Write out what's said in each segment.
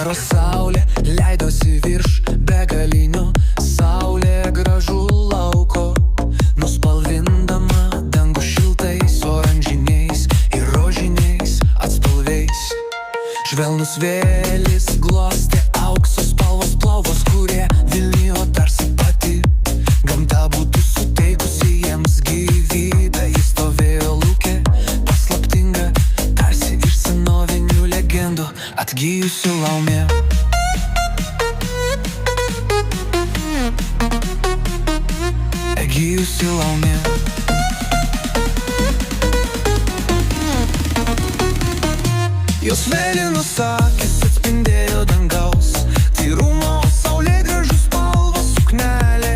vakaro saulė leidosi virš begalinių saulė gražų lauko, nuspalvindama dangų šiltais oranžiniais ir rožiniais atspalviais. Švelnus vėlis glostė aukso spalvos plauvos, kurie vilnijo tarsi pati gamta būtų suteikusi jiems gyvybę. Jis stovėjo lauke, paslaptinga, tarsi iš senovinių legendų atgijusi laumė. Atgijusi laumė. Jos mėlynos akys atspindėjo dangaus tyrumo, saulėgrąžų spalvos suknelė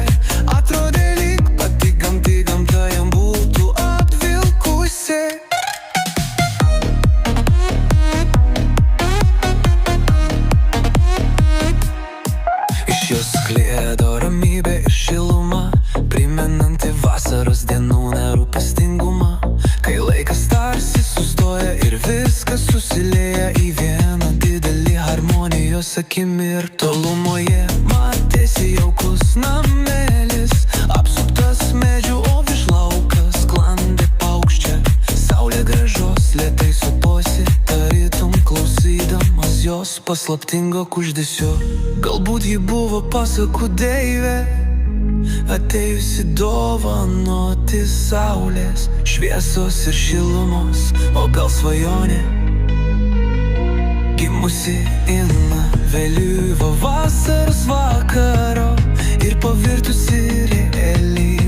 atrodė lyg pati gamta jam būtų apvilkusi. Iš jos sklido ramybė ir šiluma, primenanti vasaros dienų nerūpestingumą, kai laikas tarsi sustoja ir viskas susilieja į vieną didelį harmonijos akimirką. Tolumoje matėsi jaukus namelis, apsuptas medžių, o virš laukas sklandė paukščia. Saulė grąžos lėtai suposi, tarytum klausydamas jos paslaptingo kuždesio. Galbūt ji buvo pasakų deivė, atėjusi dovanoti saulės, šviesos ir šilumos, o gal svajonė gimusi Ina vėlyvo vasaros vakaro ir pavirtusi realiai.